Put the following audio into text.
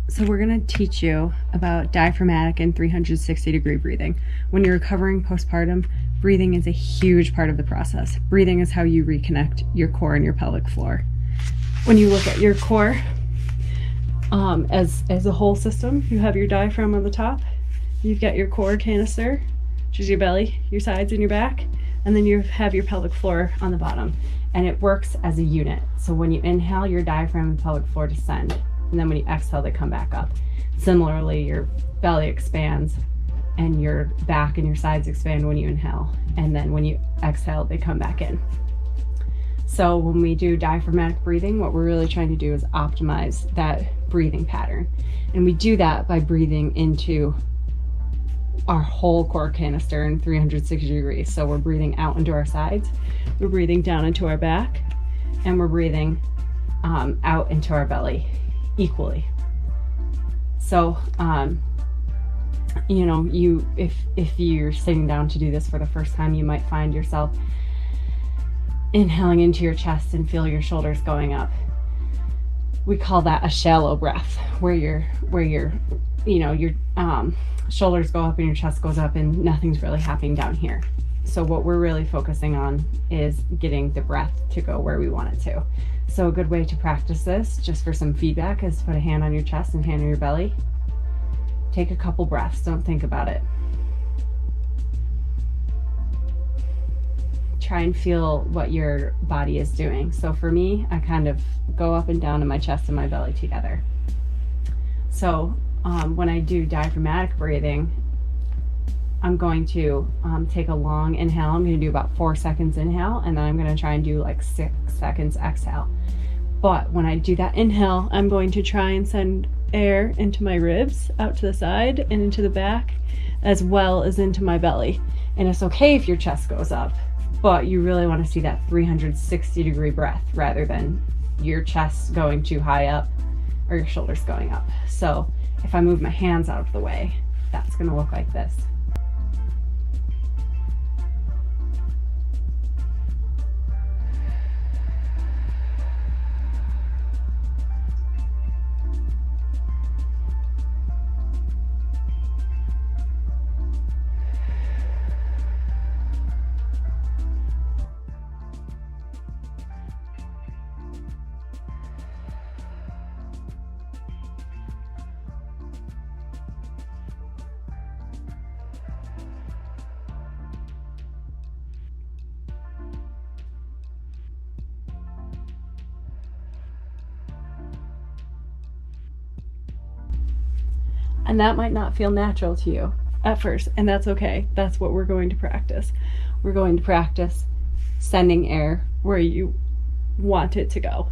So we're going to teach you about diaphragmatic and 360-degree breathing. When you're recovering postpartum, breathing is a huge part of the process. Breathing is how you reconnect your core and your pelvic floor. When you look at your core as a whole system, you have your diaphragm on the top, you've got your core canister, which is your belly, your sides, and your back, and then you have your pelvic floor on the bottom. And it works as a unit. So when you inhale, your diaphragm and pelvic floor descend. And then when you exhale, they come back up. Similarly, your belly expands and your back and your sides expand when you inhale. And then when you exhale, they come back in. So when we do diaphragmatic breathing, what we're really trying to do is optimize that breathing pattern. And we do that by breathing into our whole core canister in 360 degrees. So we're breathing out into our sides, we're breathing down into our back, and we're breathing out into our belly equally. So you know, if you're sitting down to do this for the first time, you might find yourself inhaling into your chest and feel your shoulders going up. We call that a shallow breath, where your shoulders go up and your chest goes up and nothing's really happening down here. So what we're really focusing on is getting the breath to go where we want it to. So a good way to practice this, just for some feedback, is to put a hand on your chest and hand on your belly. Take a couple breaths, don't think about it. Try and feel what your body is doing. So for me, I kind of go up and down in my chest and my belly together. So when I do diaphragmatic breathing, I'm going to take a long inhale. I'm going to do about 4 seconds inhale, and then I'm going to try and do like 6 seconds exhale. But when I do that inhale, I'm going to try and send air into my ribs, out to the side and into the back, as well as into my belly. And it's okay if your chest goes up, but you really want to see that 360-degree breath rather than your chest going too high up or your shoulders going up. So if I move my hands out of the way, that's going to look like this. And that might not feel natural to you at first, and that's okay. That's what we're going to practice. We're going to practice sending air where you want it to go.